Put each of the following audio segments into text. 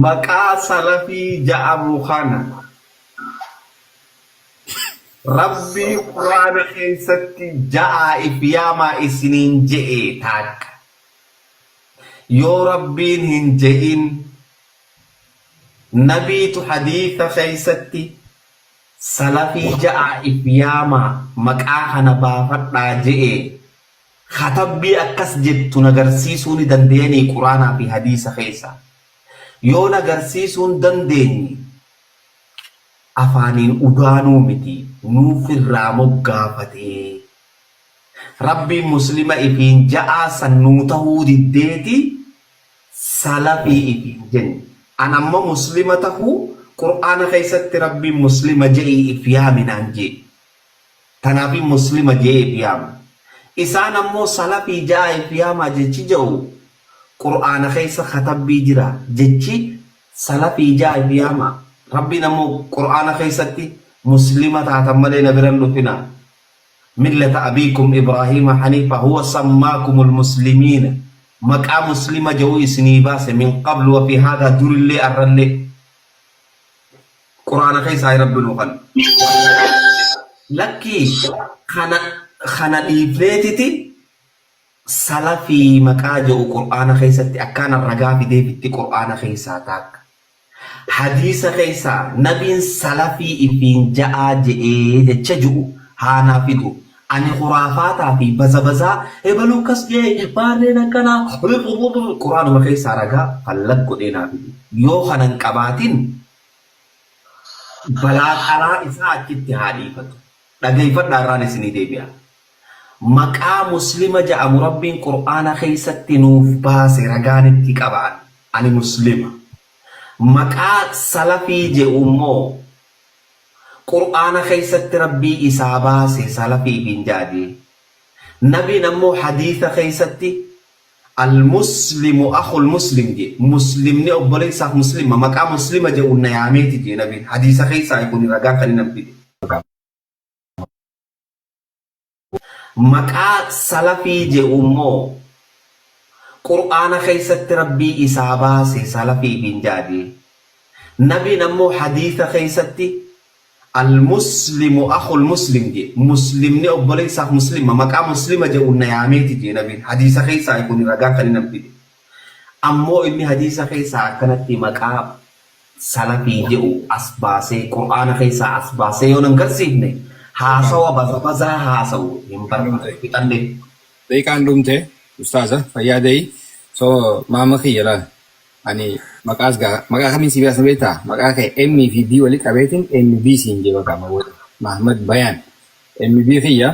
maqaa salafii ja'amu kana rabbii quraana keessatti ja'a ifyaamaa isiniin je'e taakka yoo rabbiin hin je'in nabiitu hadiisa keessatti salafii ja'a ifyaamaa maqaa kana baafadhaa je'e khatabbii akkas jettu nagarsiisuu ni dandeenye quraanaa fi hadiisa keessa yoo nagarsiisuu hin dandeenye afaaniin udaanuu miti nuuf irraa moggaafatee rabbiin muslima ifiin ja'aa sannuu ta'uu diddeeti salafii ifiin jenne an amma muslima tahuu qur'aana keessatti rabbiin muslima je'ii ifyaaminaan jee tanaafi muslima jee ifyaama isaan ammoo salafii ja'a ifyaamaa jechi jedhu qur'aana keessa khatabbii jira jechi salafii ja'a ifyaamaa rabbiin ammoo qur'aana keessatti muslima taatan malee nabiran dhufina millata abiikum ibraahiima haniifa huwa sammaakumul muslimiina maqaa muslima jedhu isinii baase min qablu wa fi haadaa durillee arrallee qur'aana keessaa rabbiin uqan lakkii kana dhiifneetiti salafii maqaa jedhu qur'aana keessatti akkaan ragaa fideefitti qur'aana keessaa taakka hadiisa keessaa nabiin salafii ifiin ja'aa je'ee jecha jiru haanaa fidu ani khuraafataa fi bazabazaa ebaluu kas jee baarreen akkanaa qur'aanuma keessaa ragaa fallag godhee naa fidu yoo kanan qabaatin balaa karaa isaa achitti haa dhiifatu dhageeffadhaa irraan isinii deebi'a maqaa muslima ja'amu rabbiin qur'aana keessatti nuuf baase ragaan itti qabaan ani muslima maqaa salafii jedhu immoo qur'aana keessatti rabbii isaa baase salafii bin jaadee nabiin ammoo hadiisa keessatti المسلم أخو المسلم دي مسلم ني أبوليس أخ مسلم مقام مسلم جاء النياميت دي نبي حديث خيسا يكون رجع خلينا نبدي مقام سلفي جاء أمه قرآن خيسة ربي إسابة سلفي بن جادي نبي نمو حديث خيسة المسلم أخو المسلم دي مسلم ني أبوليس أخ مسلم مقام مسلم جاء النياميت دي نبي حديث خيسا يكون رجع خلينا نبدي أمو إني حديث خيسا كانت مقام سلفي جاء أسباسي قرآن خيسا أسباسي يونن كرسيني هاسوا بزا هاسوا يمبر بيتاندي دي كان دومته أستاذة فيادي so mama khiyala ani maka kami sibia sabeta maka ke MVB wali kabetin MVB sinje baka mawod Muhammad Bayan MVB khiya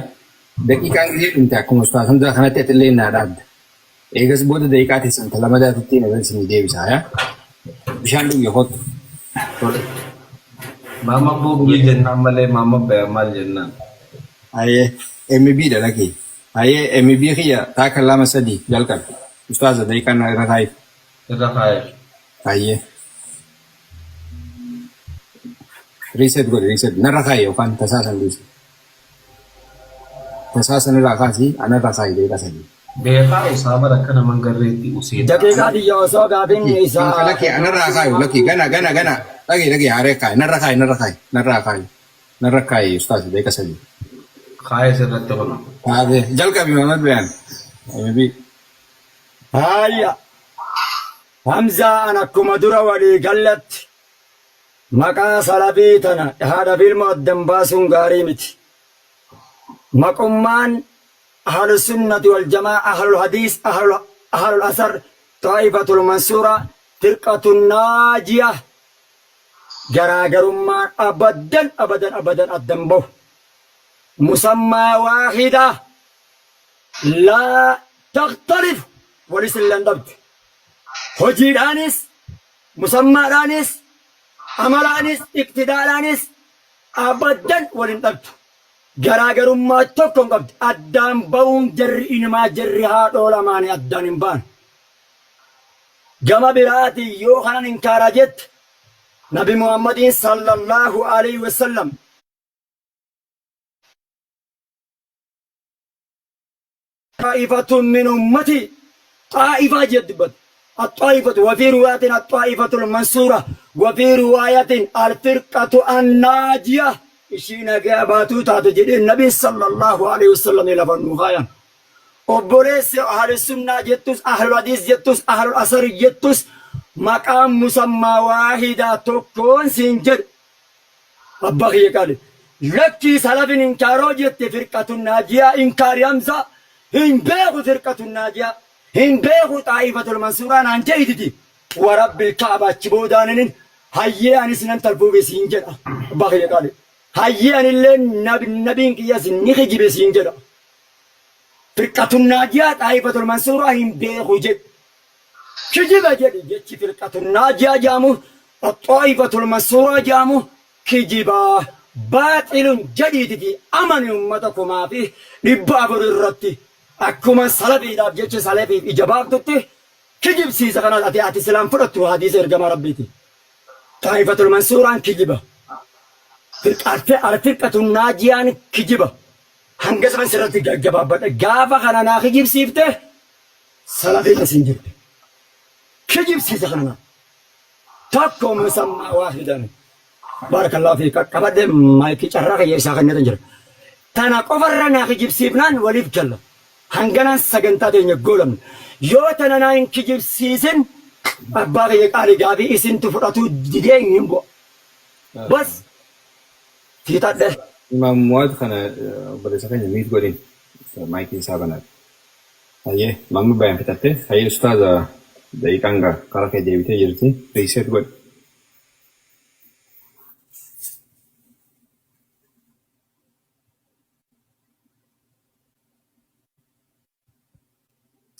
dakika ngi inta ko ustaz hamza khana tetle na dad egas bod dakika te san talamada tutti ne sin de bisaya bishan du yahot mama bogu janna male mama Bayamal janna aye MVB da laki aye MVB khiya ta kallama sadi jalkan Ustaz, dari kan rakai. Rakai. Aye. Reset gue reset. Narakai, kan tasasan dulu. Tasasan rakai, anak rakai dari kasih. Beka usama rakana manggareti usia. Dakika di Yoso gabing isa. Laki anak rakai, laki gana. Lagi harekai, narakai. Ustaz, dari kasih. Kaya serat teman. Ade, jal kami Muhammad Bayan. Maybe. هاي همزة أنا كمدرة ولي قلت مقا صلابيتنا هذا فيلم الدنباسون قاريمت مقمان أهل السنة والجماعة أهل الحديث أهل الأثر طائفة المنصورة فرقة الناجية جراجر ما أبدا الدنبو مسمى واحدة لا تختلف وليس اللندبت هجير آنس مسمى آنس عمل آنس اقتداء آنس أبدا ولندبت جراجر ما تكون قبض أدام بون جر إنما جرها دولا ماني أدان إنبان جمع براتي يوخنا إنكارجت نبي محمد صلى الله عليه وسلم طائفة من أمتي طائفة جدبت الطائفة وفي رواية الطائفة المنصورة وفي رواية الفرقة الناجية إشينا جاباتو تاتجد النبي صلى الله عليه وسلم إلى فنوغايا وبريس أهل السنة جتوس أهل الحديث جتوس أهل الأثر جتوس مقام مسمى واحدة تكون سنجد أبغي قال لكي سلف إنكارو جت فرقة الناجية إنكار يمزا إن بيغو فرقة الناجية إن بيغو طائفة المنصورة عن جيدتي ورب الكعبة تبودانين هيا أن سنن تلفو بسنجد أبغي قال هيا أن اللي نبي كياس نخجي بسنجد فرقة الناجية طائفة المنصورة إن بيغو جت كجبا جدي جتي فرقة الناجية جامو الطائفة المنصورة جامو كجبا باطل جديد في أمن أمتكم ما فيه لبابر الرتي أكما سلبي داب جتش سلبي إجابات تتي كجب سيسا كانت أتي سلام فرطو حديث إرقام ربيتي طائفة المنصورة كجبا فرقة الناجية كجبا هنگس من سرطي جبابات غافا خانا ناخي جيب سيفته سلبي نسنجر كجب سيسا كانت تاكو مسمى واحدا بارك الله فيك كبد ما يكيشرق يساق النتنجر تانا قفرنا كجيب سيبنان وليف جل هنگنا سجنتا دين يقولن يو تانا ناين كجيب سيزن أبغى يقاري جابي إسن تفرطو دين ينبو بس في تاده Imam Muad kana berdasarkan jamit godin maiki sabanat. Aye, mamu bayang pitatte. Aye ustaz dari kangga kalau kayak Dewi jadi reset god.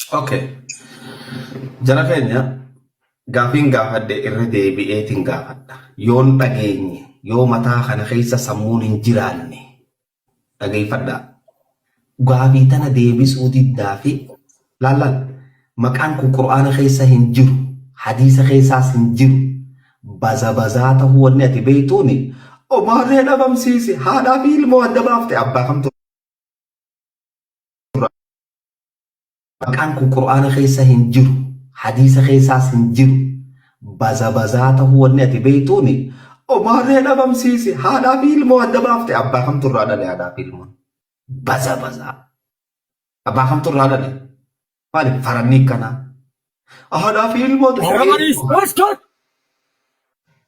Okay. Jara keenya gaafiin gaafadde irra deebi'eetiin gaafadha. Yoon dhageenye yoo mataa kana keessa sammuun hin jiraanne dhageeffadha. Gaafii tana deebisuu diddaa fi laallan maqaan kun Qur'aana keessa hin jiru, hadiisa keessaas hin jiru. Bazaa ta'uu wanni ati beektuuni omaarree dhabamsiise haadhaa fi ilmoo adda baafte abbaa kamtu. Maqaan kun Qur'aana keessa hin jiru, hadiisa keessaas hin jiru. Bazaa ta'uu wanni ati beektuuni omaarree dhabamsiise haadhaa fi ilmoo adda baafte abbaa kamtu irraa dhale haadhaa fi ilmoo. Bazaa. Abbaa kamtu irraa dhale. Maali faranni kana? Haadhaa fi ilmoo واسكت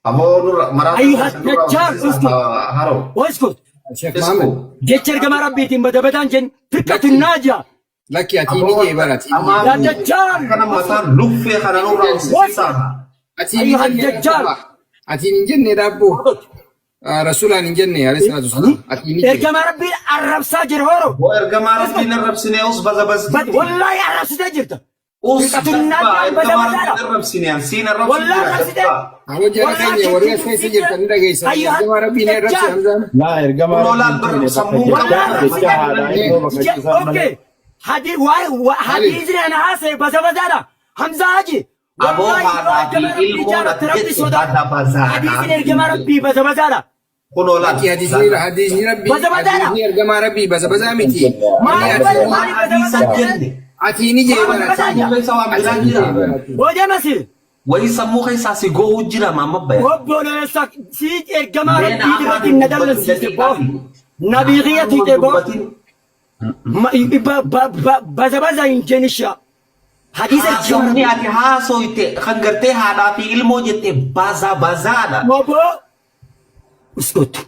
أبو نور مرات أيها الدجال اسكت هارو واسكت Sheikh Muhammad. جتشر كما ربيتي بدبدان جن فرقة الناجية Laki ati ini je ibarat. يا دجال كان مثلا لفة كان نور وسيسا Ati ini أيها je الدجال Ati ini jenne dabbo. Rasulan ini jenne alayhi salatu wasalam. Ati ini je. كما ربي الرب ساجر هورو وإرجع ربنا الرب سنيوس بس والله يا رب ساجرته أوس فرقة الناجية إرجع بدبدان الرب سنيان سين الرب والله الرب ساجر Aku jangan kaya waria saya saja tanda guys. Jemaah Rabbi ni Rabbi Hamzah. لا ارجما ونولاد برب سمو اوكي هذه هذه انا اسف بس حمزه هاجي أبو هذا ilmu حديث الجماعه ربي بس ونولاد Laki hadis ni Rabbi. Hadis ni jemaah Rabbi bahasa miti. Ati ini je ibarat. وجه مسير ويسموه خيساسي جو جرا ما مبين وبنا سيد الجماعه ربي دلوقتي ندل سيبو نبي غيتي تبو بس ينجنشا حديث الجماعه Ni ati haso ite khangarte hada fi ilmo jette baza مابو اسكت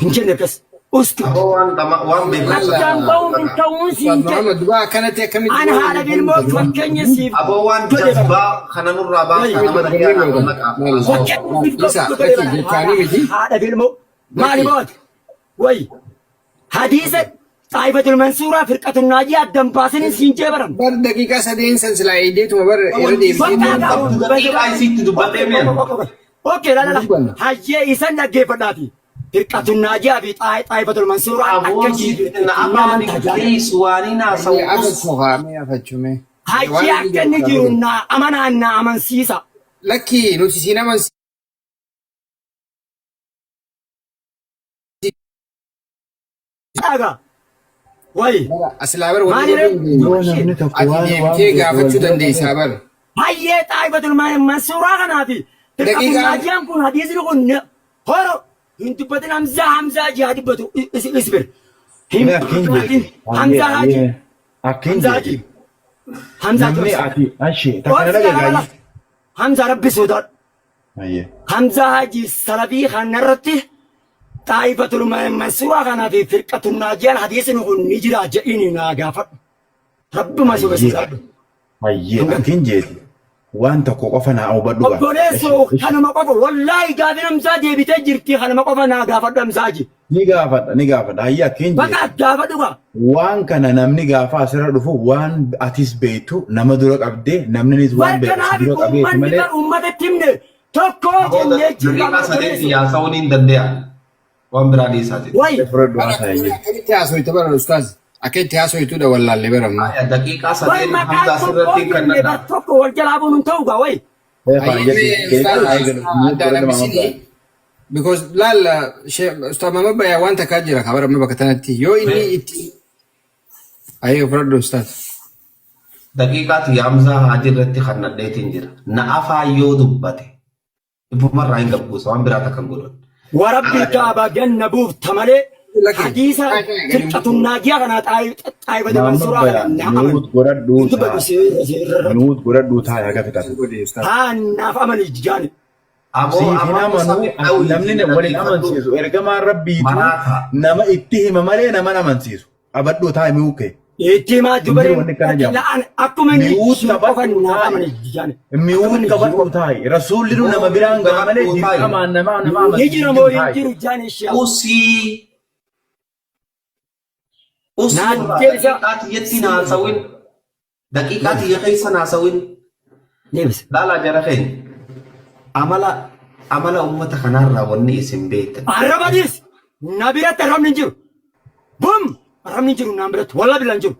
انجنكس اسكت wan bebas كان قوم من كون سينك Muhammad dua kana te kami. انا هذا بالموت فكني يسيب abawan jazba khananur raba هذا بالموت ما لي وي حديث طائفة المنصورة فرقة الناجية دمباسن سينجبرن Bar dakika sadin silsila ide tu bar irdi. اوكي لا هاي يسن نجي فداتي فرقة الناجية في طائفة المنصورة Apa soha me afachume. هاي أكن نجيونا أمانا أمان سيسا Laki nuti sina man هذا وي aslabar ما wani. نرى Ati demte gafachu dande sabar. Baay'ee xaayifatul mansuuraa kanaati. Dirqamuun kun hadiisni kun horo hin dubbatin Hamzaa jihaa dubbatu isbir. Hin dubbatin Hamzaa haji. Hamzaa namni ati ashee takka dhagagaa Hamzaa rabbi sodaadha. Hamzaa haji salafii kanarratti xaayifatul mansuuraa kanaati firqatul naajiyaan hadiisni kun ni jira jedhini naa gaafadhu. Rabbi ma sodaadha. Mayyee akkin jeeti waan tokko qofa naa hubadhu qaba. Obboleessoo kanuma qofa wallaahi gaafiin Hamzaa deebitee jirti kanuma qofa naa gaafadhu Hamzaaji. Ni gaafadha hayya akkin jeeti. Bakka gaafadhu qaba. Waan kana namni gaafa asirra dhufu waan atis beektu nama dura qabdee namnis waan beeku dura qabee malee. Uummatatti himne tokko jennee jirra. Daqiiqaa sadeetti yaasa'uun hin danda'a. Waan biraa dhiisaati. Wayi. Fudhadhu haasa'e. Akkamitti haasawite bara ustaaz? Akkamitti haasawituudha wallaallee baramna. Daqiiqaa Wayi sadeetti maqaan Hamzaa sirratti kan tokko nadhaa. tokko wal jalaa bunuun ta'uu gaa wayi. Because laalla ustaaz Maamad Bayaa waan takkaa jira kabara amma bakka tanatti yoo inni itti ayee fudhadhu ustaaz. Daqiiqaatti Hamzaa Haji irratti kan nadheetiin jira. Na afaan yoo dubbate ibbumarraa hin gabbuusa waan biraa takkan godhan. Warabbii kaabaa gannabuuf tamalee hadiisa firqatul naajiyaa kanaa xaayifate mansuuraa kanaa nuut godhadhuu taa'ee haga fixatu. naaf amanii jijaani. Namni waliin amansiisu ergamaan rabbiitu nama itti hima malee nama amansiisu. Abadhuu taa'e mi'uuke. Itti himaa dubareen akkuma inni qofan naaf amanii jijaani. Mi'uun qabadhuu taa'e rasuulli nama biraan gaba malee dirqamaan nama amansiisu. Ni jira moo hin jiru jaani ishee. Usii daqiiqaatti yettiin haasawin daqiiqaatti yakeessan haasawin Deebise. laalaa jara keenya amala ummata kanarraa wanni isin beektan. Arrabadis na biratti arrabni hin jiru. Bum arrabni hin jiru naan biratti walla bilaan jiru.